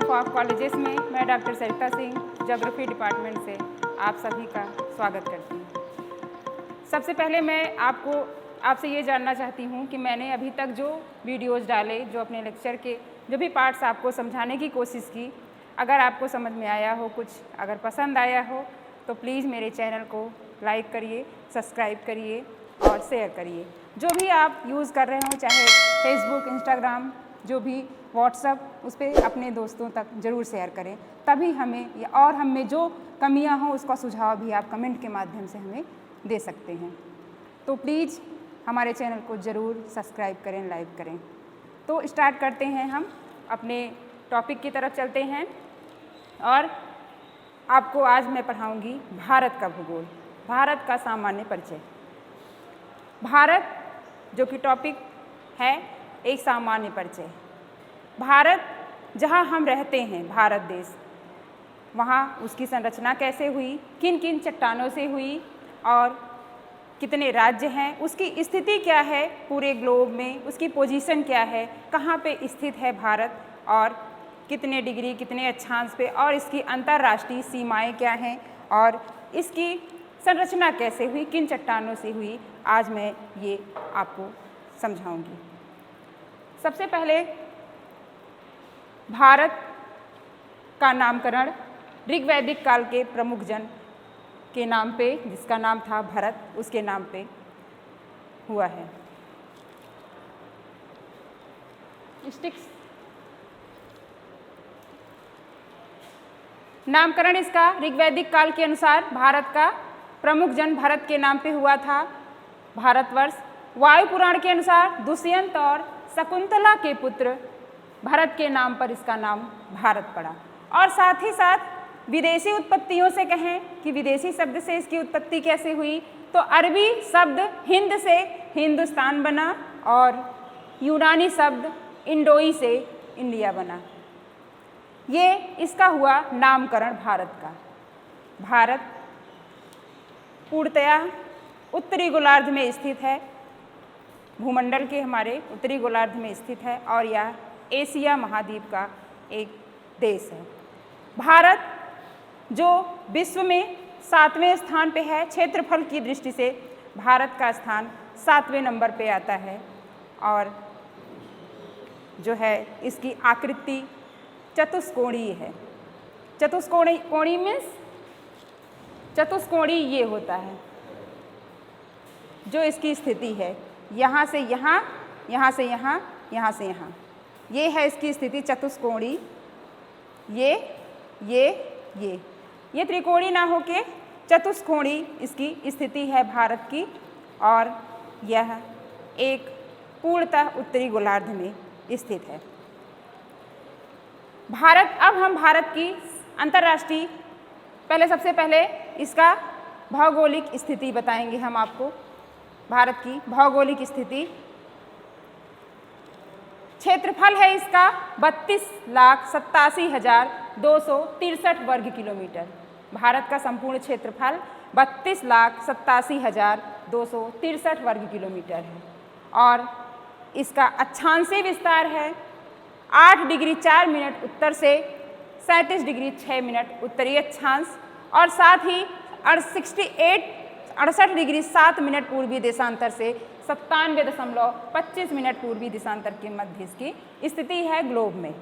Of colleges में मैं doctor सरिता Singh geography department से आप सभी का स्वागत करती हूँ। सबसे पहले मैं आपसे ये जानना चाहती हूँ कि मैंने अभी तक जो वीडियोज़ डाले, जो अपने लेक्चर के जो भी पार्ट्स आपको समझाने की कोशिश की, अगर आपको समझ में आया हो, कुछ अगर पसंद आया हो तो प्लीज़ मेरे चैनल को लाइक करिए, सब्सक्राइब करिए और शेयर करिए। जो भी आप यूज़ कर रहे हो, चाहे फेसबुक, इंस्टाग्राम, जो भी व्हाट्सअप, उस पर अपने दोस्तों तक ज़रूर शेयर करें, तभी हमें और हम में जो कमियां हों उसका सुझाव भी आप कमेंट के माध्यम से हमें दे सकते हैं। तो प्लीज़ हमारे चैनल को ज़रूर सब्सक्राइब करें, लाइक करें। तो स्टार्ट करते हैं, हम अपने टॉपिक की तरफ चलते हैं और आपको आज मैं पढ़ाऊँगी भारत का भूगोल, भारत का सामान्य परिचय। भारत जो कि टॉपिक है, एक सामान्य परिचय। भारत जहाँ हम रहते हैं, भारत देश, वहाँ उसकी संरचना कैसे हुई, किन किन चट्टानों से हुई और कितने राज्य हैं, उसकी स्थिति क्या है पूरे ग्लोब में, उसकी पोजीशन क्या है, कहाँ पे स्थित है भारत और कितने डिग्री, कितने अक्षांश पे, और इसकी अंतर्राष्ट्रीय सीमाएं क्या हैं और इसकी संरचना कैसे हुई, किन चट्टानों से हुई, आज मैं ये आपको समझाऊंगी। सबसे पहले भारत का नामकरण ऋग्वैदिक काल के प्रमुख जन के नाम पे, जिसका नाम था भरत, उसके नाम पे हुआ है। स्टिक्स नामकरण इसका ऋग्वैदिक काल के अनुसार भारत का प्रमुख जन भरत के नाम पे हुआ था। भारतवर्ष वायु पुराण के अनुसार दुष्यंत और शकुंतला के पुत्र भरत के नाम पर इसका नाम भारत पड़ा। और साथ ही साथ विदेशी उत्पत्तियों से कहें कि विदेशी शब्द से इसकी उत्पत्ति कैसे हुई, तो अरबी शब्द हिंद से हिंदुस्तान बना और यूनानी शब्द इंडोई से इंडिया बना। ये इसका हुआ नामकरण भारत का। भारत पूर्णतया उत्तरी गोलार्ध में स्थित है, भूमंडल के हमारे उत्तरी गोलार्ध में स्थित है और यह एशिया महाद्वीप का एक देश है। भारत जो विश्व में 7वें स्थान पे है, क्षेत्रफल की दृष्टि से भारत का स्थान 7वें नंबर पे आता है और जो है इसकी आकृति चतुष्कोणीय है। चतुष्कोणीय मीन्स चतुष्कोणीय ये होता है जो इसकी स्थिति है, यहाँ से यहाँ, यहाँ से यहाँ, यहाँ से यहाँ, ये है इसकी स्थिति चतुष्कोणीय। ये त्रिकोणीय ना होके चतुष्कोणीय इसकी स्थिति है भारत की और यह एक पूर्णतः उत्तरी गोलार्ध में स्थित है। भारत, अब हम भारत की अंतर्राष्ट्रीय, सबसे पहले इसका भौगोलिक स्थिति बताएंगे हम आपको। भारत की भौगोलिक स्थिति, क्षेत्रफल है इसका 32,87,263 वर्ग किलोमीटर। भारत का संपूर्ण क्षेत्रफल 32,87,263 वर्ग किलोमीटर है और इसका अक्षांशीय विस्तार है 8 डिग्री 4 मिनट उत्तर से 37 डिग्री 6 मिनट उत्तरी अक्षांश और साथ ही 68 डिग्री 7 मिनट पूर्वी देशांतर से 97.25 मिनट पूर्वी देशांतर के मध्य इसकी स्थिति है ग्लोब में।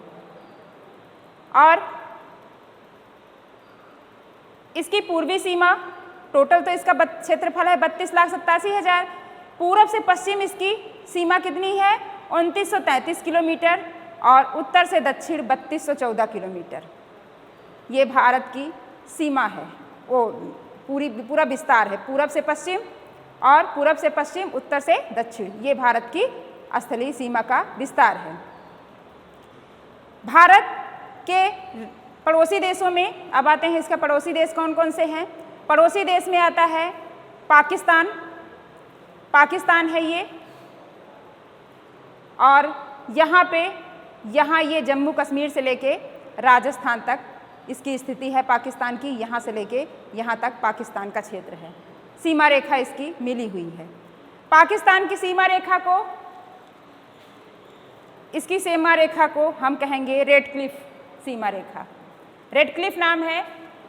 और इसकी पूर्वी सीमा, टोटल तो इसका क्षेत्रफल है 32,87,000, पूरब से पश्चिम इसकी सीमा कितनी है 2933 किलोमीटर और उत्तर से दक्षिण 3214 किलोमीटर। ये भारत की सीमा है, वो पूरा विस्तार है, पूरब से पश्चिम और पूरब से पश्चिम, उत्तर से दक्षिण, ये भारत की स्थलीय सीमा का विस्तार है। भारत के पड़ोसी देशों में अब आते हैं, इसका पड़ोसी देश कौन कौन से हैं। पड़ोसी देश में आता है पाकिस्तान, पाकिस्तान है ये, और यहाँ ये जम्मू कश्मीर से लेके राजस्थान तक इसकी स्थिति है पाकिस्तान की, यहाँ से लेके यहाँ तक पाकिस्तान का क्षेत्र है। सीमा रेखा इसकी मिली हुई है। पाकिस्तान की सीमा रेखा को, इसकी सीमा रेखा को हम कहेंगे रेड क्लिफ सीमा रेखा। रेड क्लिफ नाम है,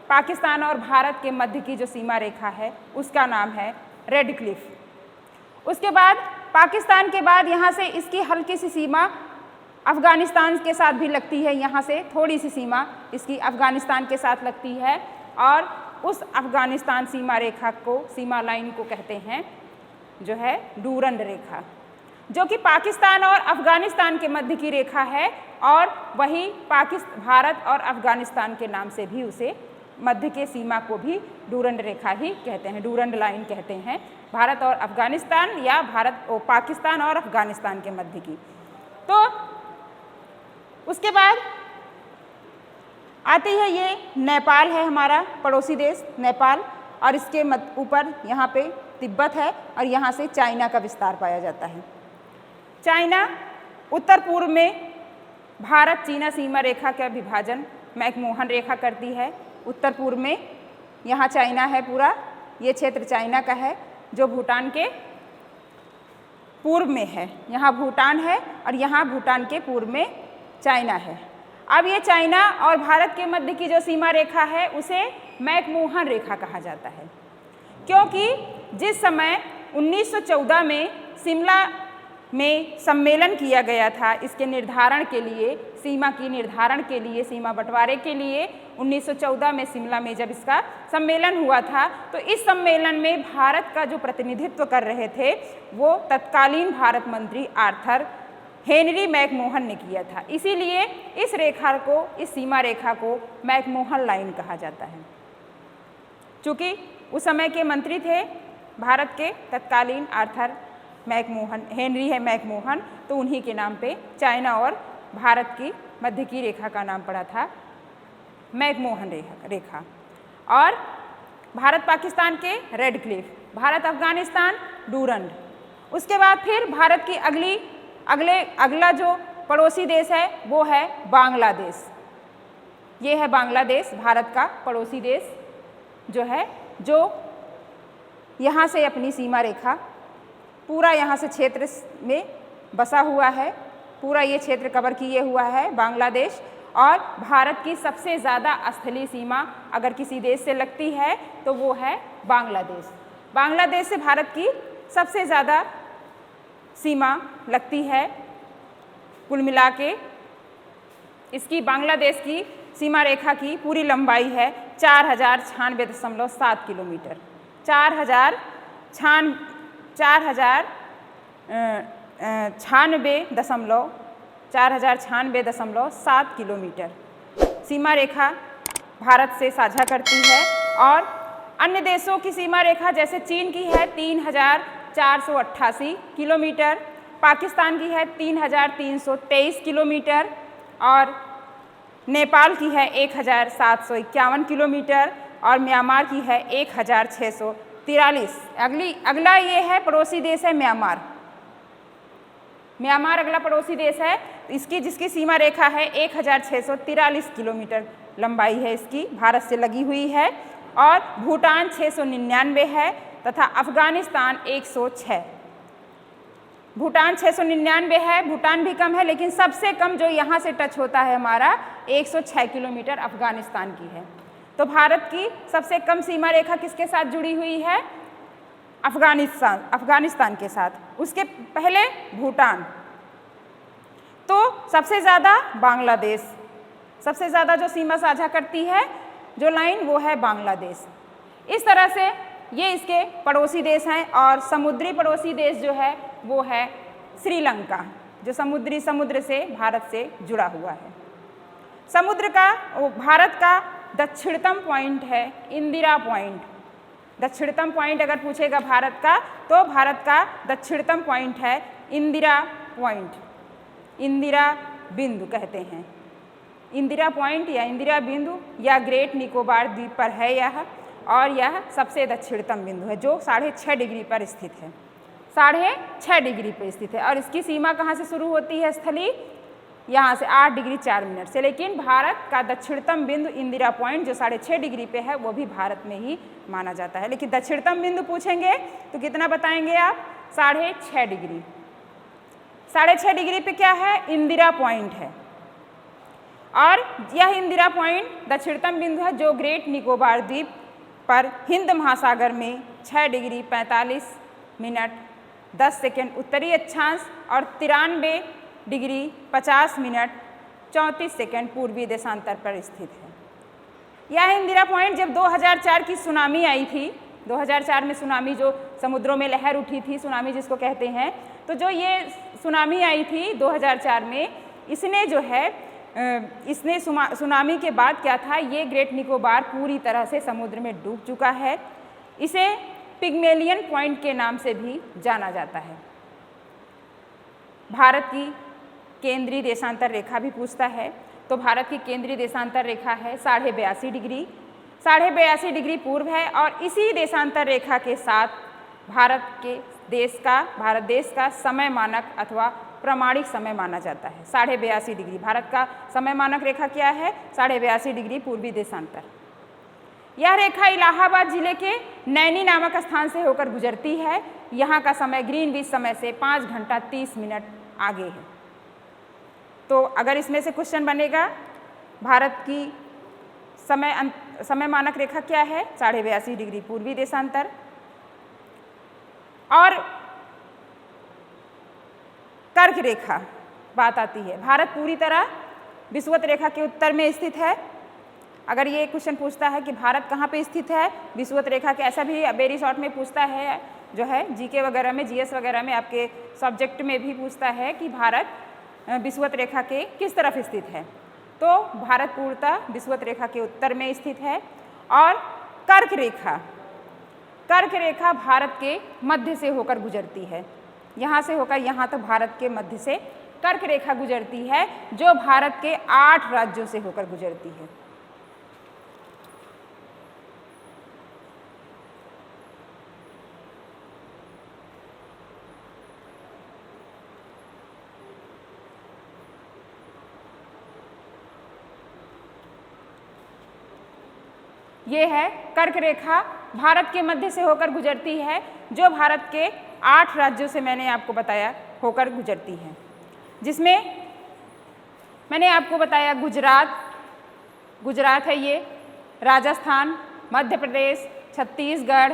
पाकिस्तान और भारत के मध्य की जो सीमा रेखा है उसका नाम है रेड क्लिफ। उसके बाद पाकिस्तान के बाद यहाँ से इसकी हल्की सी सीमा अफ़गानिस्तान के साथ भी लगती है, यहाँ से थोड़ी सी सीमा इसकी अफ़गानिस्तान के साथ लगती है और उस अफ़गानिस्तान सीमा रेखा को, सीमा लाइन को कहते हैं जो है डूरंड रेखा, जो कि पाकिस्तान और अफ़गानिस्तान के मध्य की रेखा है और वही भारत और अफ़गानिस्तान के नाम से भी उसे मध्य के सीमा को भी डूरंड रेखा ही कहते हैं, डूरंड लाइन कहते हैं, भारत और अफ़गानिस्तान या पाकिस्तान और अफ़गानिस्तान के मध्य की। तो उसके बाद आती है ये नेपाल है, हमारा पड़ोसी देश नेपाल, और इसके ऊपर यहाँ पे तिब्बत है और यहाँ से चाइना का विस्तार पाया जाता है। चाइना उत्तर पूर्व में भारत चीना सीमा रेखा का विभाजन मैकमोहन रेखा करती है। उत्तर पूर्व में यहाँ चाइना है, पूरा ये क्षेत्र चाइना का है जो भूटान के पूर्व में है। यहाँ भूटान है और यहाँ भूटान के पूर्व में चाइना है। अब ये चाइना और भारत के मध्य की जो सीमा रेखा है उसे मैकमोहन रेखा कहा जाता है, क्योंकि जिस समय 1914 में शिमला में सम्मेलन किया गया था इसके निर्धारण के लिए, सीमा की निर्धारण के लिए, सीमा बंटवारे के लिए 1914 में शिमला में जब इसका सम्मेलन हुआ था, तो इस सम्मेलन में भारत का जो प्रतिनिधित्व कर रहे थे वो तत्कालीन भारत मंत्री आर्थर हेनरी मैकमोहन ने किया था। इसीलिए इस रेखा को, इस सीमा रेखा को मैकमोहन लाइन कहा जाता है। चूँकि उस समय के मंत्री थे भारत के तत्कालीन आर्थर मैकमोहन, हेनरी है मैकमोहन, तो उन्हीं के नाम पे चाइना और भारत की मध्य की रेखा का नाम पड़ा था मैकमोहन रेखा। और भारत पाकिस्तान के red Cliff, Bharat Afghanistan Durand. उसके बाद फिर भारत की अगला जो पड़ोसी देश है वो है बांग्लादेश। ये है बांग्लादेश, भारत का पड़ोसी देश जो है, जो यहाँ से अपनी सीमा रेखा पूरा यहाँ से क्षेत्र में बसा हुआ है, पूरा ये क्षेत्र कवर किए हुआ है बांग्लादेश। और भारत की सबसे ज़्यादा स्थलीय सीमा अगर किसी देश से लगती है तो वो है बांग्लादेश। बांग्लादेश से भारत की सबसे ज़्यादा सीमा लगती है। कुल मिला के इसकी, बांग्लादेश की सीमा रेखा की पूरी लंबाई है 4096.7 किलोमीटर, 4096.7 किलोमीटर सीमा रेखा भारत से साझा करती है। और अन्य देशों की सीमा रेखा जैसे चीन की है 3488 किलोमीटर, पाकिस्तान की है 3323 किलोमीटर और नेपाल की है 1751 किलोमीटर और म्यांमार की है 1643। अगला ये है पड़ोसी देश है म्यांमार। म्यांमार अगला पड़ोसी देश है, इसकी जिसकी सीमा रेखा है 1643 किलोमीटर लंबाई है इसकी, भारत से लगी हुई है। और भूटान 699 है तथा अफ़गानिस्तान 106। भूटान 699 है, भूटान भी कम है, लेकिन सबसे कम जो यहाँ से टच होता है हमारा 106 किलोमीटर अफ़गानिस्तान की है। तो भारत की सबसे कम सीमा रेखा किसके साथ जुड़ी हुई है? अफ़गानिस्तान के साथ। उसके पहले भूटान, तो सबसे ज़्यादा बांग्लादेश, सबसे ज़्यादा जो सीमा साझा करती है जो लाइन वो है बांग्लादेश। इस तरह से ये इसके पड़ोसी देश हैं। और समुद्री पड़ोसी देश जो है वो है श्रीलंका, जो समुद्र से भारत से जुड़ा हुआ है। समुद्र का भारत का दक्षिणतम पॉइंट है इंदिरा पॉइंट। दक्षिणतम पॉइंट अगर पूछेगा भारत का, तो भारत का दक्षिणतम पॉइंट है इंदिरा पॉइंट, इंदिरा बिंदु कहते हैं। इंदिरा पॉइंट या इंदिरा बिंदु या ग्रेट निकोबार द्वीप पर है यह, और यह सबसे दक्षिणतम बिंदु है जो 6.5 डिग्री पर स्थित है, 6.5 डिग्री पर स्थित है। और इसकी सीमा कहाँ से शुरू होती है स्थलीय? यहाँ से 8 डिग्री 4 मिनट से। लेकिन भारत का दक्षिणतम बिंदु इंदिरा पॉइंट जो 6.5 डिग्री पे है वो भी भारत में ही माना जाता है। लेकिन दक्षिणतम बिंदु पूछेंगे तो कितना बताएंगे आप? 6.5 डिग्री। 6.5 डिग्री पे क्या है? इंदिरा पॉइंट है। और यह इंदिरा पॉइंट दक्षिणतम बिंदु है जो ग्रेट निकोबार द्वीप पर हिंद महासागर में 6 डिग्री 45 मिनट 10 सेकेंड उत्तरी अक्षांश और 93 डिग्री 50 मिनट 34 सेकेंड पूर्वी देशांतर पर स्थित है। यह इंदिरा पॉइंट जब 2004 की सुनामी आई थी, 2004 में सुनामी जो समुद्रों में लहर उठी थी, सुनामी जिसको कहते हैं, तो जो ये सुनामी आई थी 2004 में, इसने जो है इसने सुनामी के बाद क्या था, ये ग्रेट निकोबार पूरी तरह से समुद्र में डूब चुका है। इसे पिग्मेलियन पॉइंट के नाम से भी जाना जाता है। भारत की केंद्रीय देशांतर रेखा भी पूछता है, तो भारत की केंद्रीय देशांतर रेखा है 82.5 डिग्री, 82.5 डिग्री पूर्व है और इसी देशांतर रेखा के साथ भारत देश का समय मानक अथवा प्रामाणिक समय माना जाता है 82.5 डिग्री। भारत का समय मानक रेखा क्या है? 82.5 डिग्री पूर्वी देशांतर। यह रेखा इलाहाबाद जिले के नैनी नामक स्थान से होकर गुजरती है। यहाँ का समय ग्रीनविच समय से 5 घंटा 30 मिनट आगे है। तो अगर इसमें से क्वेश्चन बनेगा, भारत की समय मानक रेखा क्या है? 82.5 डिग्री पूर्वी देशांतर। और कर्क रेखा बात आती है। भारत पूरी तरह विषुवत रेखा के उत्तर में स्थित है। अगर ये क्वेश्चन पूछता है कि भारत कहाँ पे स्थित है विषुवत रेखा के, ऐसा भी वेरी शॉर्ट में पूछता है, जो है जीके वगैरह में, जीएस वगैरह में, आपके सब्जेक्ट में भी पूछता है कि भारत विषुवत रेखा के किस तरफ स्थित है, तो भारत पूर्णतः विषुवत रेखा के उत्तर में स्थित है। और कर्क रेखा भारत के मध्य से होकर गुजरती है। यहाँ से होकर यहाँ तक भारत के मध्य से कर्क रेखा गुजरती है, जो भारत के 8 राज्यों से होकर गुजरती है। ये है कर्क रेखा, भारत के मध्य से होकर गुजरती है, जो भारत के 8 राज्यों से मैंने आपको बताया होकर गुजरती है, जिसमें मैंने आपको बताया गुजरात है ये, राजस्थान, मध्य प्रदेश, छत्तीसगढ़,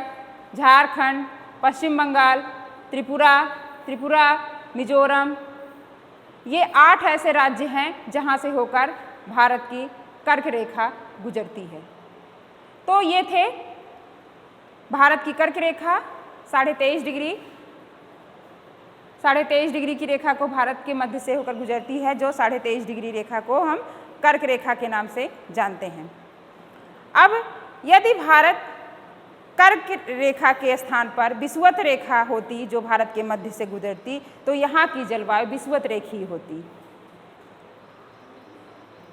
झारखंड, पश्चिम बंगाल, त्रिपुरा, मिजोरम, ये 8 ऐसे राज्य हैं जहाँ से होकर भारत की कर्क रेखा गुजरती है। तो ये थे भारत की कर्क रेखा 23.5 डिग्री की रेखा को भारत के मध्य से होकर गुजरती है, जो 23.5 डिग्री रेखा को हम कर्क रेखा के नाम से जानते हैं। अब यदि भारत कर्क रेखा के स्थान पर विषुवत रेखा होती जो भारत के मध्य से गुजरती, तो यहाँ की जलवायु विषुवत रेखी होती।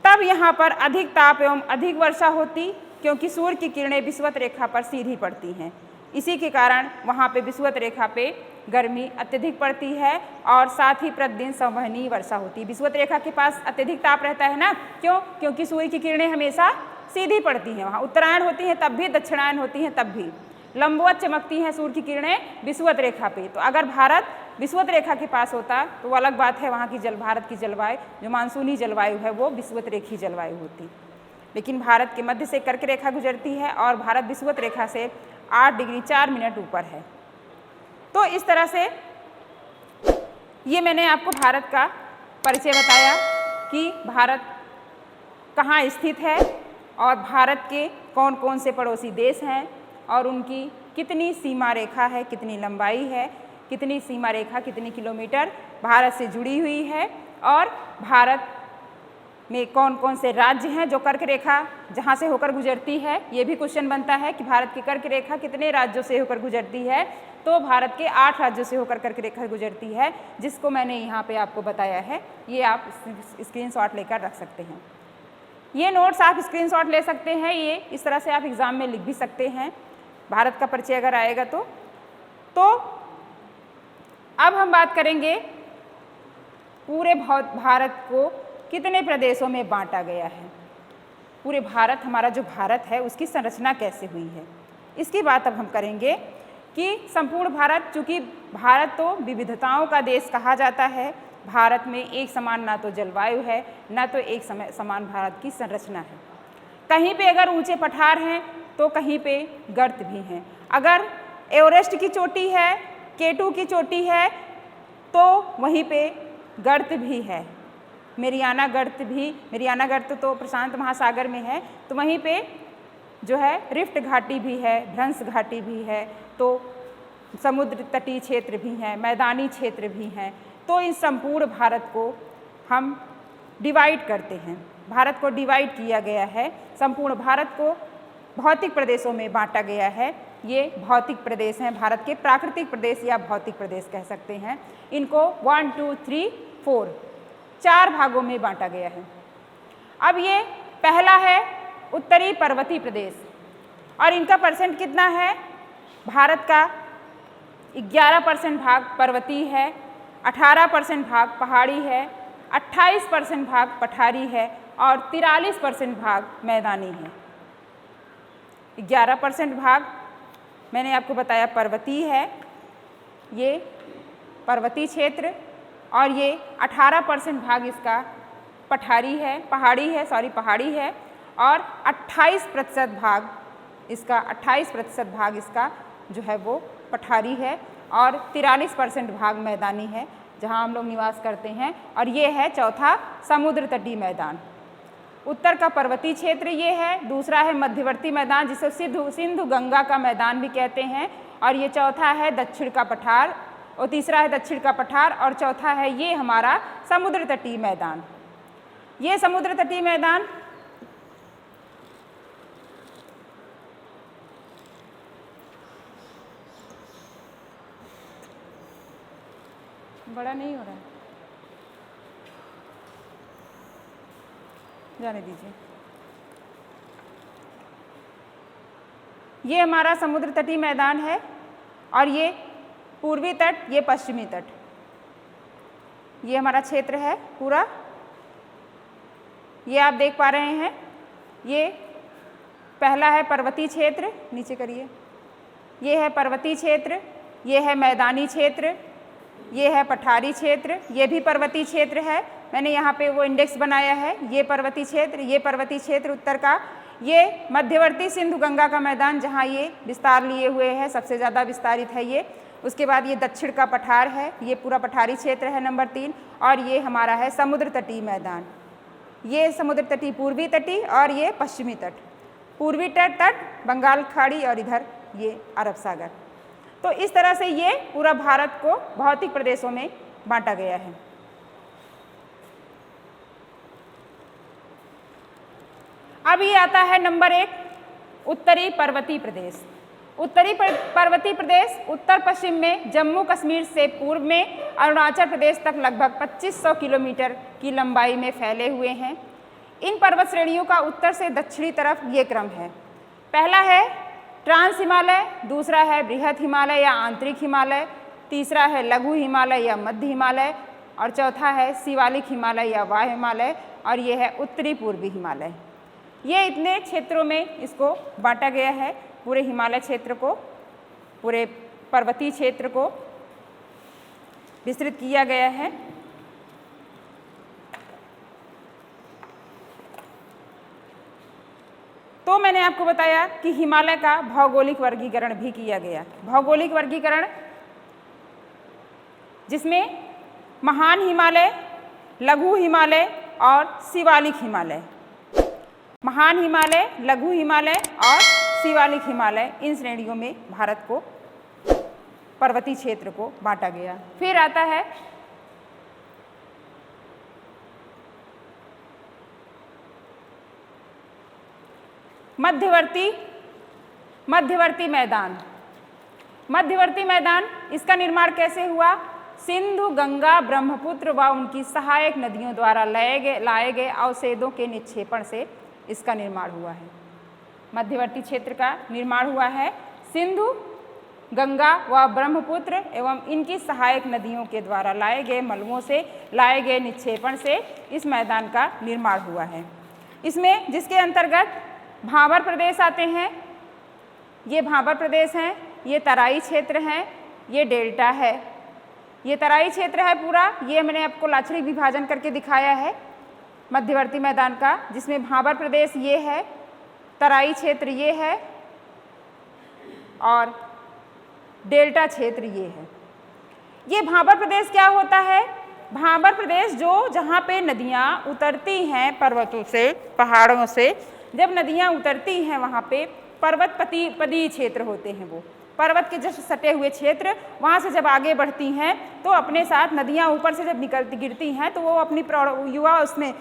तब यहाँ पर अधिक ताप एवं अधिक वर्षा होती, क्योंकि सूर्य की किरणें विषुवत रेखा पर सीधी पड़ती हैं। इसी के कारण वहाँ पे विषुवत रेखा पे गर्मी अत्यधिक पड़ती है और साथ ही प्रतिदिन संवहनीय वर्षा होती है। विषुवत रेखा के पास अत्यधिक ताप रहता है ना, क्यों? क्योंकि सूर्य की किरणें हमेशा सीधी पड़ती हैं। वहाँ उत्तरायण होती हैं तब भी, दक्षिणायन होती हैं तब भी, लंबवत चमकती हैं सूर्य की किरणें विषुवत रेखा पे। तो अगर भारत विषुवत रेखा के पास होता तो वो अलग बात है, वहाँ की भारत की जलवायु जो मानसूनी जलवायु है वो विषुवत रेखी जलवायु होती। लेकिन भारत के मध्य से कर्क रेखा गुजरती है और भारत विषुवत रेखा से 8 डिग्री 4 मिनट ऊपर है। तो इस तरह से ये मैंने आपको भारत का परिचय बताया कि भारत कहाँ स्थित है और भारत के कौन कौन से पड़ोसी देश हैं और उनकी कितनी सीमा रेखा है, कितनी लंबाई है, कितनी सीमा रेखा कितनी किलोमीटर भारत से जुड़ी हुई है, और भारत में कौन कौन से राज्य हैं जो कर्क रेखा जहाँ से होकर गुजरती है। ये भी क्वेश्चन बनता है कि भारत की कर्क रेखा कितने राज्यों से होकर गुजरती है, तो भारत के 8 राज्यों से होकर कर्क रेखा गुजरती है, जिसको मैंने यहाँ पे आपको बताया है। ये आप स्क्रीनशॉट लेकर रख सकते हैं। ये नोट्स आप स्क्रीनशॉट ले सकते हैं, ये इस तरह से आप एग्ज़ाम में लिख भी सकते हैं भारत का परिचय अगर आएगा तो। अब हम बात करेंगे पूरे भारत को कितने प्रदेशों में बांटा गया है। पूरे भारत, हमारा जो भारत है उसकी संरचना कैसे हुई है, इसकी बात अब हम करेंगे कि संपूर्ण भारत, चूँकि भारत तो विविधताओं का देश कहा जाता है, भारत में एक समान ना तो जलवायु है, ना तो एक समान भारत की संरचना है। कहीं पे अगर ऊंचे पठार हैं तो कहीं पे गर्त भी हैं। अगर एवरेस्ट की चोटी है, K2 की चोटी है, तो वहीं पे गर्त भी है। मेरियाना गर्त तो प्रशांत महासागर में है, तो वहीं पे जो है रिफ्ट घाटी भी है, भ्रंश घाटी भी है, तो समुद्र तटीय क्षेत्र भी हैं, मैदानी क्षेत्र भी हैं। तो इस संपूर्ण भारत को हम डिवाइड करते हैं। भारत को डिवाइड किया गया है, संपूर्ण भारत को भौतिक प्रदेशों में बांटा गया है। ये भौतिक प्रदेश हैं, भारत के प्राकृतिक प्रदेश या भौतिक प्रदेश कह सकते हैं। इनको 1, 2, 3, 4 4 भागों में बांटा गया है। अब ये पहला है उत्तरी पर्वतीय प्रदेश, और इनका परसेंट कितना है? भारत का 11% भाग पर्वतीय है, 18% भाग पहाड़ी है, 28% भाग पठारी है और 43% भाग मैदानी है। 11% भाग मैंने आपको बताया पर्वतीय है, ये पर्वतीय क्षेत्र, और ये 18% भाग इसका पहाड़ी है और 28% भाग इसका जो है वो पठारी है और 43% भाग मैदानी है, जहां हम लोग निवास करते हैं। और ये है चौथा समुद्र तटीय मैदान। उत्तर का पर्वतीय क्षेत्र ये है, दूसरा है मध्यवर्ती मैदान जिसे सिंधु गंगा का मैदान भी कहते हैं, और ये चौथा है दक्षिण का पठार, और तीसरा है दक्षिण का पठार, और चौथा है ये हमारा समुद्र तटीय मैदान। ये समुद्र तटीय मैदान बड़ा नहीं हो रहा है, जाने दीजिए। ये हमारा समुद्र तटीय मैदान है, और ये पूर्वी तट, ये पश्चिमी तट, ये हमारा क्षेत्र है पूरा। ये आप देख पा रहे हैं, ये पहला है पर्वतीय क्षेत्र, नीचे करिए, ये है पर्वतीय क्षेत्र, ये है मैदानी क्षेत्र, ये है पठारी क्षेत्र, ये भी पर्वतीय क्षेत्र है। मैंने यहाँ पे वो इंडेक्स बनाया है, ये पर्वतीय क्षेत्र उत्तर का। ये मध्यवर्ती सिंधु गंगा का मैदान जहाँ ये विस्तार लिए हुए है, सबसे ज़्यादा विस्तारित है ये। उसके बाद ये दक्षिण का पठार है, ये पूरा पठारी क्षेत्र है नंबर 3, और ये हमारा है समुद्र तटीय मैदान। ये समुद्र तटीय पूर्वी तटीय और ये पश्चिमी तट। पूर्वी तट बंगाल खाड़ी और इधर ये अरब सागर। तो इस तरह से ये पूरा भारत को भौतिक प्रदेशों में बांटा गया है। अब ये आता है नंबर 1 उत्तरी पर्वतीय प्रदेश। उत्तरी पर्वतीय प्रदेश उत्तर पश्चिम में जम्मू कश्मीर से पूर्व में अरुणाचल प्रदेश तक लगभग 2500 किलोमीटर की लंबाई में फैले हुए हैं। इन पर्वत श्रेणियों का उत्तर से दक्षिणी तरफ ये क्रम है। पहला है ट्रांस हिमालय, दूसरा है बृहत हिमालय या आंतरिक हिमालय, तीसरा है लघु हिमालय या मध्य हिमालय, और चौथा है शिवालिक हिमालय या वायु हिमालय, और ये है उत्तरी पूर्वी हिमालय। ये इतने क्षेत्रों में इसको बांटा गया है, पूरे हिमालय क्षेत्र को, पूरे पर्वतीय क्षेत्र को विस्तृत किया गया है। तो मैंने आपको बताया कि हिमालय का भौगोलिक वर्गीकरण भी किया गया। भौगोलिक वर्गीकरण जिसमें महान हिमालय, लघु हिमालय और शिवालिक हिमालय, महान हिमालय, लघु हिमालय और शिवालिक हिमालय, इन श्रेणियों में भारत को पर्वतीय क्षेत्र को बांटा गया। फिर आता है मध्यवर्ती मैदान। मध्यवर्ती मैदान, इसका निर्माण कैसे हुआ? सिंधु, गंगा, ब्रह्मपुत्र व उनकी सहायक नदियों द्वारा लाए गए अवशेषों के निक्षेपण से इसका निर्माण हुआ है। मध्यवर्ती क्षेत्र का निर्माण हुआ है सिंधु, गंगा व ब्रह्मपुत्र एवं इनकी सहायक नदियों के द्वारा लाए गए मलबों से लाए गए निक्षेपण से इस मैदान का निर्माण हुआ है। इसमें जिसके अंतर्गत भाबर प्रदेश आते हैं, ये भाबर प्रदेश हैं, ये तराई क्षेत्र हैं, ये डेल्टा है, ये तराई क्षेत्र है पूरा, ये मैंने आपको लाक्षणिक विभाजन करके दिखाया है मध्यवर्ती मैदान का, जिसमें भाबर प्रदेश ये है, तराई क्षेत्र ये है और डेल्टा क्षेत्र ये है। ये भाबर प्रदेश क्या होता है? भाबर प्रदेश जो जहाँ पे नदियाँ उतरती हैं पर्वतों से, पहाड़ों से, जब नदियाँ उतरती हैं वहाँ पे पदीय क्षेत्र होते हैं, वो पर्वत के जस्ट सटे हुए क्षेत्र, वहाँ से जब आगे बढ़ती हैं तो अपने साथ नदियाँ ऊपर से जब गिरती हैं तो वो अपनी युवा उसमें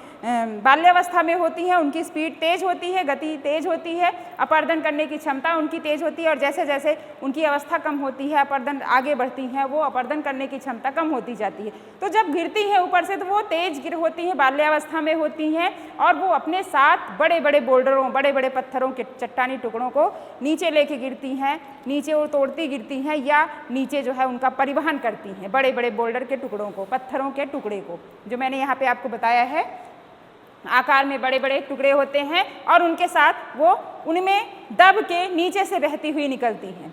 बाल्यावस्था में होती हैं, उनकी स्पीड तेज होती है, गति तेज होती है, अपर्दन करने की क्षमता उनकी तेज होती है और जैसे जैसे उनकी अवस्था कम होती है, अपर्दन आगे बढ़ती हैं, वो अपर्दन करने की क्षमता कम होती जाती है। तो जब गिरती हैं ऊपर से तो वो तेज गिर होती हैं, बाल्यावस्था में होती हैं और वो अपने साथ बड़े बड़े बोल्डरों, बड़े बड़े पत्थरों के चट्टानी टुकड़ों को नीचे लेके गिरती हैं, नीचे वो तोड़ती गिरती हैं या नीचे जो है उनका परिवहन करती हैं, बड़े बड़े बोल्डर के टुकड़ों को, पत्थरों के टुकड़े को, जो मैंने यहाँ पे आपको बताया है आकार में बड़े बड़े टुकड़े होते हैं और उनके साथ वो उनमें दब के नीचे से बहती हुई निकलती हैं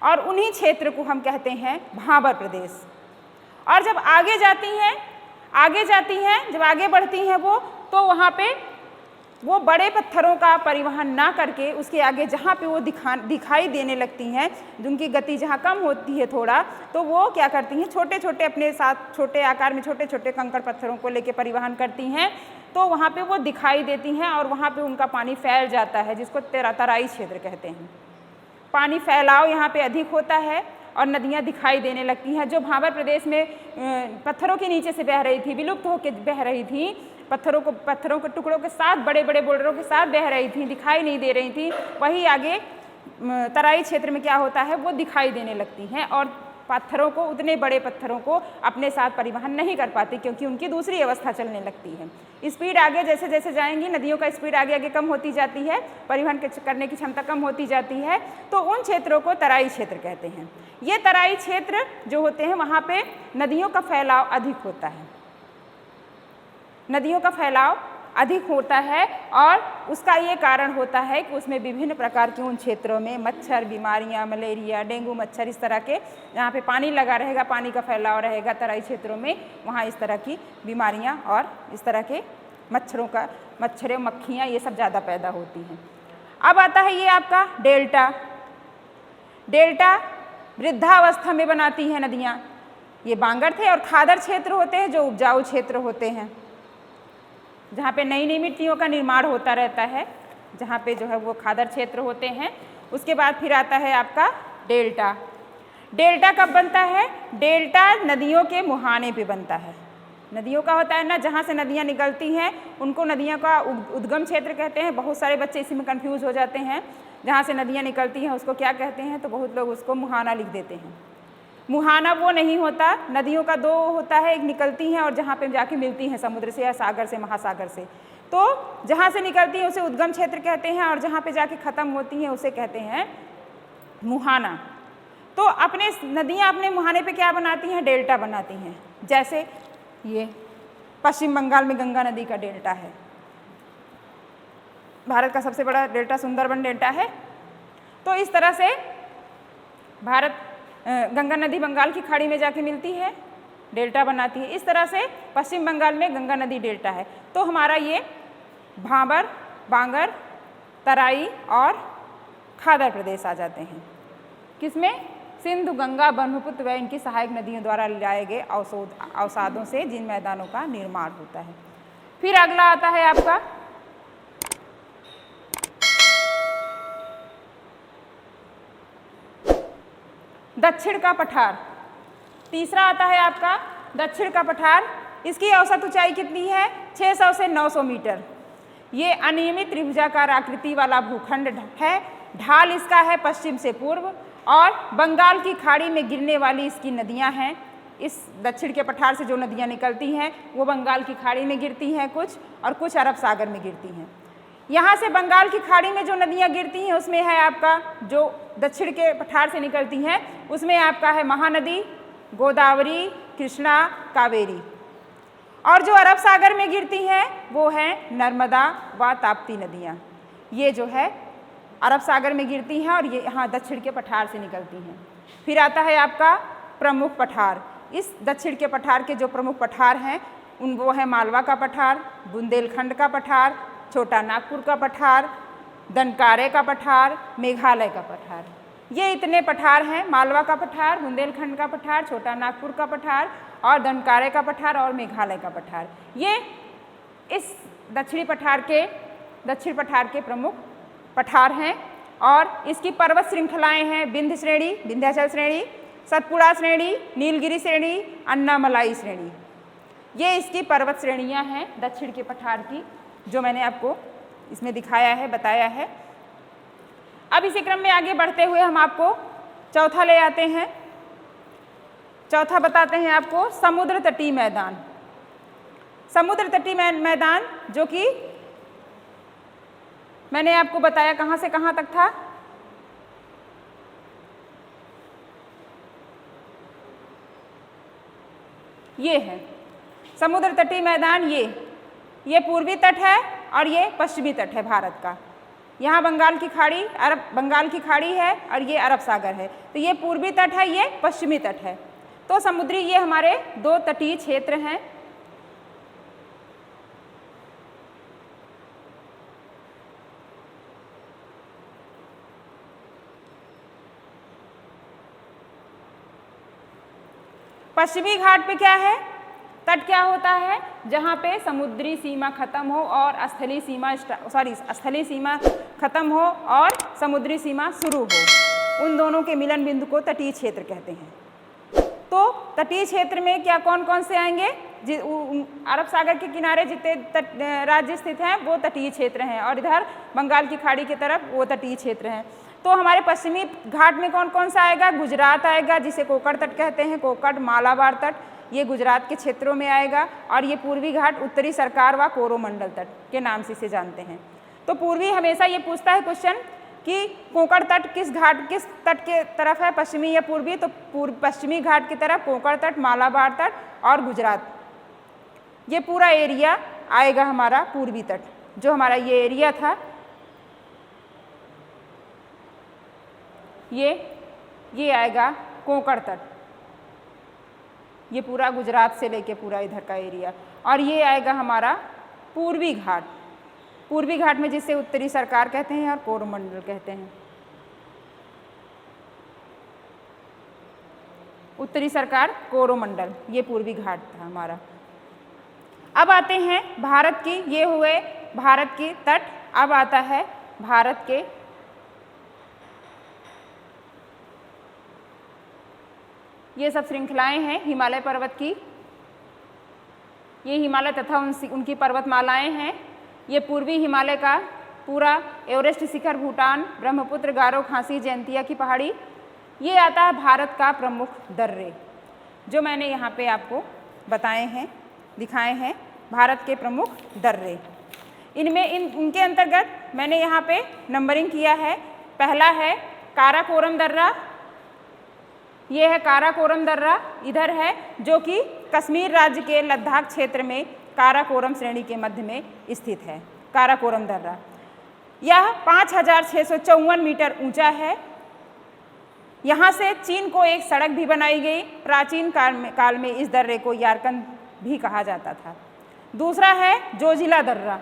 और उन्हीं क्षेत्र को हम कहते हैं भाबर प्रदेश। और जब आगे जाती हैं जब आगे बढ़ती हैं वो, तो वहाँ पे वो बड़े पत्थरों का परिवहन ना करके उसके आगे जहाँ पे वो दिखाई देने लगती हैं, जिनकी गति जहाँ कम होती है थोड़ा, तो वो क्या करती हैं, छोटे छोटे अपने साथ छोटे आकार में छोटे छोटे कंकड़ पत्थरों को लेके परिवहन करती हैं, तो वहाँ पे वो दिखाई देती हैं और वहाँ पे उनका पानी फैल जाता है, जिसको तराई क्षेत्र कहते हैं। पानी फैलाव यहाँ पे अधिक होता है और नदियाँ दिखाई देने लगती हैं। जो भाबर प्रदेश में पत्थरों के नीचे से बह रही थी, विलुप्त होकर बह रही थी, पत्थरों के टुकड़ों के साथ, बड़े बड़े बोल्डरों के साथ बह रही थी, दिखाई नहीं दे रही थी, वही आगे तराई क्षेत्र में क्या होता है, वो दिखाई देने लगती हैं और पत्थरों को, उतने बड़े पत्थरों को अपने साथ परिवहन नहीं कर पाती क्योंकि उनकी दूसरी अवस्था चलने लगती है। स्पीड आगे जैसे जैसे जाएंगी, नदियों का स्पीड आगे आगे कम होती जाती है, परिवहन करने की क्षमता कम होती जाती है, तो उन क्षेत्रों को तराई क्षेत्र कहते हैं। ये तराई क्षेत्र जो होते हैं वहाँ पे नदियों का फैलाव अधिक होता है, नदियों का फैलाव अधिक होता है और उसका ये कारण होता है कि उसमें विभिन्न प्रकार के उन क्षेत्रों में मच्छर, बीमारियां, मलेरिया, डेंगू मच्छर, इस तरह के जहाँ पे पानी लगा रहेगा, पानी का फैलाव रहेगा तराई क्षेत्रों में, वहाँ इस तरह की बीमारियां और इस तरह के मच्छरें, मक्खियाँ, ये सब ज़्यादा पैदा होती हैं। अब आता है ये आपका डेल्टा। डेल्टा वृद्धावस्था में बनाती है नदियाँ। ये बांगर थे और खादर क्षेत्र होते हैं जो उपजाऊ क्षेत्र होते हैं, जहाँ पे नई नई मिट्टियों का निर्माण होता रहता है, जहाँ पे जो है वो खादर क्षेत्र होते हैं। उसके बाद फिर आता है आपका डेल्टा। डेल्टा कब बनता है? डेल्टा नदियों के मुहाने पे बनता है। नदियों का होता है ना, जहाँ से नदियाँ निकलती हैं उनको नदियों का उद्गम क्षेत्र कहते हैं। बहुत सारे बच्चे इसी में कंफ्यूज हो जाते हैं, जहाँ से नदियाँ निकलती हैं उसको क्या कहते हैं, तो बहुत लोग उसको मुहाना लिख देते हैं। मुहाना वो नहीं होता, नदियों का दो होता है, एक निकलती हैं और जहाँ पे जाके मिलती हैं समुद्र से या सागर से, महासागर से। तो जहाँ से निकलती हैं उसे उद्गम क्षेत्र कहते हैं और जहाँ पे जाके ख़त्म होती हैं उसे कहते हैं मुहाना। तो अपने नदियाँ अपने मुहाने पे क्या बनाती हैं? डेल्टा बनाती हैं। जैसे ये पश्चिम बंगाल में गंगा नदी का डेल्टा है, भारत का सबसे बड़ा डेल्टा सुंदरबन डेल्टा है। तो इस तरह से गंगा नदी बंगाल की खाड़ी में जाके मिलती है, डेल्टा बनाती है। इस तरह से पश्चिम बंगाल में गंगा नदी डेल्टा है। तो हमारा ये भाबर, बांगर, तराई और खादर प्रदेश आ जाते हैं। किसमें? सिंधु, गंगा, ब्रह्मपुत्र व इनकी सहायक नदियों द्वारा लाए गए अवसादों से जिन मैदानों का निर्माण होता है। फिर अगला आता है आपका दक्षिण का पठार। तीसरा आता है आपका दक्षिण का पठार। इसकी औसत ऊंचाई कितनी है? 600 से 900 मीटर। ये अनियमित त्रिभुजाकार आकृति वाला भूखंड है। ढाल इसका है पश्चिम से पूर्व और बंगाल की खाड़ी में गिरने वाली इसकी नदियां हैं। इस दक्षिण के पठार से जो नदियां निकलती हैं वो बंगाल की खाड़ी में गिरती हैं कुछ, और कुछ अरब सागर में गिरती हैं। यहाँ से बंगाल की खाड़ी में जो नदियाँ गिरती हैं उसमें है आपका, जो दक्षिण के पठार से निकलती हैं उसमें आपका है महानदी, गोदावरी, कृष्णा, कावेरी। और जो अरब सागर में गिरती हैं वो हैं नर्मदा व ताप्ती नदियाँ। ये जो है अरब सागर में गिरती हैं और ये यहाँ दक्षिण के पठार से निकलती हैं। फिर आता है आपका प्रमुख पठार। इस दक्षिण के पठार के जो प्रमुख पठार हैं वो है मालवा का पठार, बुंदेलखंड का पठार, छोटा नागपुर का पठार, दनकारे का पठार, मेघालय का पठार। ये इतने पठार हैं, मालवा का पठार, बुंदेलखंड का पठार, छोटा नागपुर का पठार और दनकारे का पठार और मेघालय का पठार। ये इस दक्षिण पठार के प्रमुख पठार हैं और इसकी पर्वत श्रृंखलाएं हैं विंध्य श्रेणी, विंध्याचल श्रेणी, सतपुड़ा श्रेणी, नीलगिरी श्रेणी, अन्नामलाई श्रेणी। ये इसकी पर्वत श्रेणियां हैं दक्षिण के पठार की, जो मैंने आपको इसमें दिखाया है, बताया है। अब इसी क्रम में आगे बढ़ते हुए हम आपको चौथा ले आते हैं। चौथा बताते हैं आपको समुद्र तटीय मैदान। समुद्र तटीय मैदान जो कि मैंने आपको बताया कहाँ से कहाँ तक था, ये है समुद्र तटीय मैदान। ये पूर्वी तट है और ये पश्चिमी तट है भारत का। यहाँ बंगाल की खाड़ी है और ये अरब सागर है। तो ये पूर्वी तट है, ये पश्चिमी तट है। तो समुद्री ये हमारे दो तटीय क्षेत्र हैं। पश्चिमी घाट पे क्या है, तट क्या होता है, जहाँ पे समुद्री सीमा खत्म हो और स्थलीय सीमा खत्म हो और समुद्री सीमा शुरू हो, उन दोनों के मिलन बिंदु को तटीय क्षेत्र कहते हैं। तो तटीय क्षेत्र में क्या कौन कौन से आएंगे, अरब सागर के किनारे जितने राज्य स्थित हैं वो तटीय क्षेत्र हैं और इधर बंगाल की खाड़ी की तरफ वो तटीय क्षेत्र हैं। तो हमारे पश्चिमी घाट में कौन कौन सा आएगा, गुजरात आएगा जिसे कोकण तट कहते हैं, कोकण मालाबार तट, ये गुजरात के क्षेत्रों में आएगा। और ये पूर्वी घाट उत्तरी सरकार व कोरोमंडल तट के नाम से इसे जानते हैं। तो पूर्वी हमेशा ये पूछता है क्वेश्चन कि कोकण तट किस तट के तरफ है, पश्चिमी या पूर्वी। तो पश्चिमी घाट की तरफ कोकण तट, मालाबार तट और गुजरात, ये पूरा एरिया आएगा हमारा पूर्वी तट। जो हमारा ये एरिया था ये आएगा कोकण तट, ये पूरा गुजरात से लेके पूरा इधर का एरिया। और ये आएगा हमारा पूर्वी घाट, पूर्वी घाट में जिसे उत्तरी सरकार कहते हैं और कोरोमंडल कहते हैं। उत्तरी सरकार, कोरोमंडल, ये पूर्वी घाट था हमारा। अब आते हैं भारत की, ये हुए भारत की तट। अब आता है भारत के ये सब श्रृंखलाएं हैं हिमालय पर्वत की, ये हिमालय तथा उनकी पर्वतमालाएं हैं। ये पूर्वी हिमालय का पूरा एवरेस्ट शिखर, भूटान, ब्रह्मपुत्र, गारो, खासी, जयंतिया की पहाड़ी, ये आता है भारत का प्रमुख दर्रे, जो मैंने यहाँ पे आपको बताए हैं, दिखाए हैं भारत के प्रमुख दर्रे। इनमें इनके अंतर्गत मैंने यहाँ पे नंबरिंग किया है। पहला है काराकोरम दर्रा, ये है काराकोरम दर्रा, इधर है, जो कि कश्मीर राज्य के लद्दाख क्षेत्र में काराकोरम श्रेणी के मध्य में स्थित है। काराकोरम दर्रा यह 5654 मीटर ऊंचा है। यहाँ से चीन को एक सड़क भी बनाई गई। प्राचीन काल में इस दर्रे को यारकंद भी कहा जाता था। दूसरा है जोजिला दर्रा,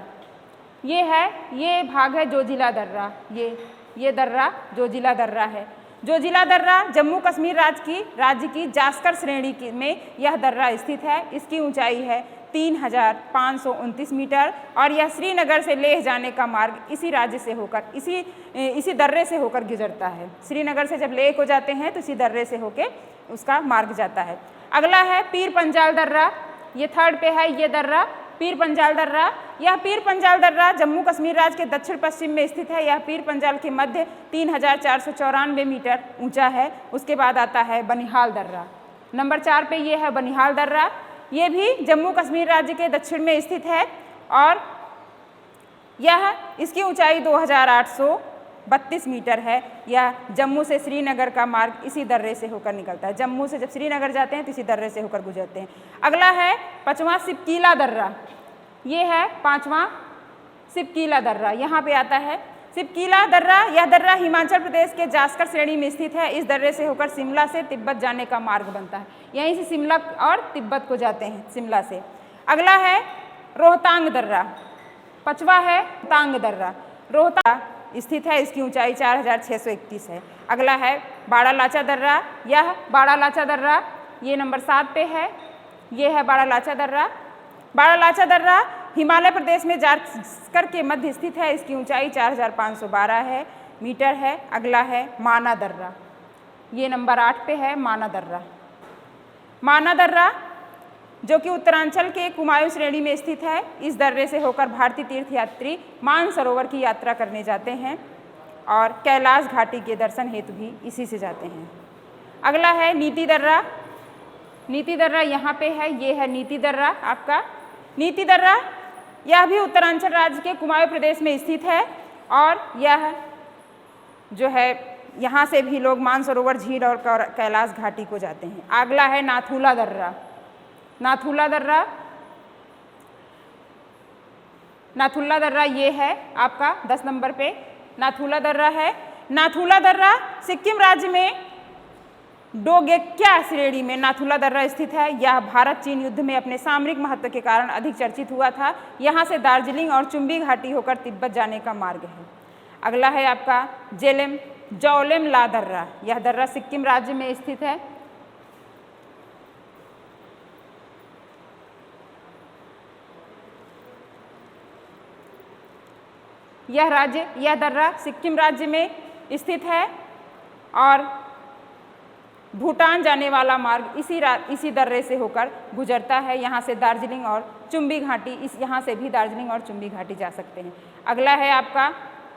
ये भाग है जोजिला दर्रा, ये दर्रा जोजिला दर्रा है। जोजिला दर्रा जम्मू कश्मीर राज्य की जास्कर श्रेणी में यह दर्रा स्थित है। इसकी ऊंचाई है 3529 मीटर और यह श्रीनगर से लेह जाने का मार्ग इसी राज्य से होकर इसी दर्रे से होकर गुजरता है। श्रीनगर से जब लेह को जाते हैं तो इसी दर्रे से होकर उसका मार्ग जाता है। अगला है पीर पंजाल दर्रा, ये थर्ड पे है ये दर्रा, पीर पंजाल दर्रा। यह पीर पंजाल दर्रा जम्मू कश्मीर राज्य के दक्षिण पश्चिम में स्थित है। यह पीर पंजाल के मध्य 3494 मीटर ऊंचा है। उसके बाद आता है बनिहाल दर्रा, नंबर 4 पे ये है बनिहाल दर्रा। ये भी जम्मू कश्मीर राज्य के दक्षिण में स्थित है और इसकी ऊंचाई 2832 मीटर है। यह जम्मू से श्रीनगर का मार्ग इसी दर्रे से होकर निकलता है। जम्मू से जब श्रीनगर जाते हैं तो इसी दर्रे से होकर गुजरते हैं। अगला है 5वां सिपकीला दर्रा, ये है 5वां सिपकीला दर्रा। यहाँ पे आता है सिपकीला दर्रा, यह दर्रा हिमाचल प्रदेश के जास्कर श्रेणी में स्थित है। इस दर्रे से होकर शिमला से तिब्बत जाने का मार्ग बनता है। यहीं से शिमला और तिब्बत को जाते हैं शिमला से। अगला है रोहतांग दर्रा, पांचवा है रोहतांग दर्रा। रोहतांग स्थित है, इसकी ऊंचाई 4631 है। अगला है बाड़ालाचा दर्रा, यह बाड़ालाचा दर्रा ये नंबर 7 पे है। ये है बाड़ालाचा दर्रा। बाड़ालाचा दर्रा हिमालय प्रदेश में जास्कर के मध्य स्थित है। इसकी ऊंचाई 4512 है मीटर है। अगला है माना दर्रा, ये नंबर 8 पे है माना दर्रा। माना दर्रा जो कि उत्तरांचल के कुमायूं श्रेणी में स्थित है। इस दर्रे से होकर भारतीय तीर्थयात्री मानसरोवर की यात्रा करने जाते हैं और कैलाश घाटी के दर्शन हेतु भी इसी से जाते हैं। अगला है नीति दर्रा। नीति दर्रा यहाँ पे है, ये है नीति दर्रा आपका। नीति दर्रा यह भी उत्तरांचल राज्य के कुमाऊं प्रदेश में स्थित है और यह जो है यहाँ से भी लोग मानसरोवर झील और कैलाश घाटी को जाते हैं। अगला है नाथुला दर्रा। नाथुला दर्रा, नाथुला दर्रा ये है आपका 10 नंबर पे नाथुला दर्रा है। नाथुला दर्रा सिक्किम राज्य में डोगेक्या श्रेणी में नाथुला दर्रा स्थित है। यह भारत चीन युद्ध में अपने सामरिक महत्व के कारण अधिक चर्चित हुआ था। यहाँ से दार्जिलिंग और चुम्बी घाटी होकर तिब्बत जाने का मार्ग है। अगला है आपका जौलेम ला दर्रा। यह दर्रा सिक्किम राज्य में स्थित है। यह दर्रा सिक्किम राज्य में स्थित है और भूटान जाने वाला मार्ग इसी दर्रे से होकर गुजरता है। यहाँ से दार्जिलिंग और चुम्बी घाटी, यहाँ से भी दार्जिलिंग और चुम्बी घाटी जा सकते हैं। अगला है आपका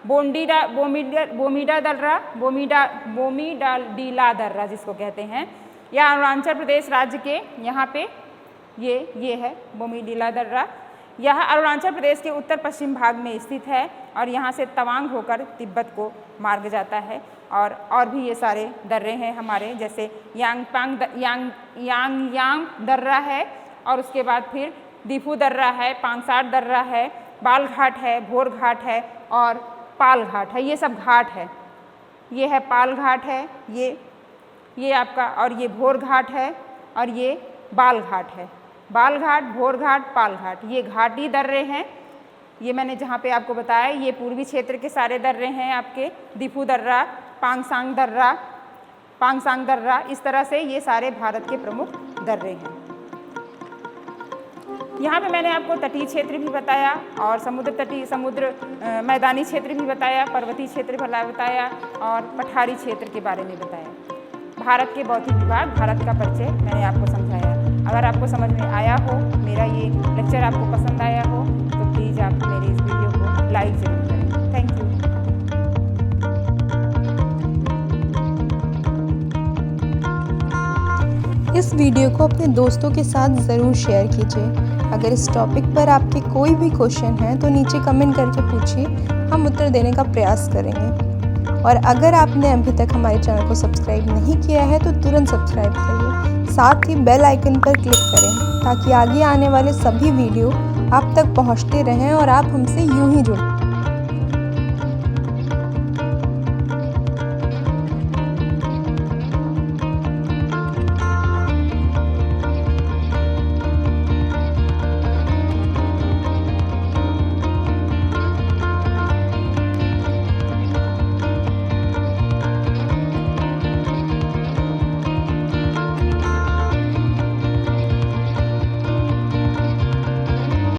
बोमीडा दर्रा, बोमीडाडीला दर्रा जिसको कहते हैं। यह अरुणाचल प्रदेश राज्य के यहाँ पे ये है बोमीडीला दर्रा। यह अरुणाचल प्रदेश के उत्तर पश्चिम भाग में स्थित है और यहाँ से तवांग होकर तिब्बत को मार्ग जाता है। और भी ये सारे दर्रे हैं हमारे, जैसे यांग दर्रा है और उसके बाद फिर दीफू दर्रा है, पांगसाट दर्रा है, बाल घाट है, भोर घाट है और पाल घाट है। ये सब घाट है। ये है पाल घाट है, ये आपका, और ये भोर घाट है और ये बाल घाट है। बाल घाट, भोर घाट, पाल घाट, ये घाटी दर्रे हैं। ये मैंने जहाँ पे आपको बताया ये पूर्वी क्षेत्र के सारे दर्रे हैं आपके। दीफू दर्रा, पांगसांग दर्रा, इस तरह से ये सारे भारत के प्रमुख दर्रे हैं। यहाँ पे मैंने आपको तटीय क्षेत्र भी बताया और समुद्र मैदानी क्षेत्र भी बताया, पर्वतीय क्षेत्र बताया और पठारी क्षेत्र के बारे में बताया। भारत के भौतिक विभाग, भारत का परिचय मैंने आपको समझाया। अगर आपको समझ में आया हो, मेरा ये लेक्चर आपको पसंद आया हो, तो प्लीज़ आप मेरे इस वीडियो को लाइक ज़रूर करें। Thank you. इस वीडियो को अपने दोस्तों के साथ ज़रूर शेयर कीजिए। अगर इस टॉपिक पर आपके कोई भी क्वेश्चन है तो नीचे कमेंट करके पूछिए, हम उत्तर देने का प्रयास करेंगे। और अगर आपने अभी तक हमारे चैनल को सब्सक्राइब नहीं किया है तो तुरंत सब्सक्राइब करिए, साथ ही बेल आइकन पर क्लिक करें ताकि आगे आने वाले सभी वीडियो आप तक पहुंचते रहें और आप हमसे यूं ही जुड़ें।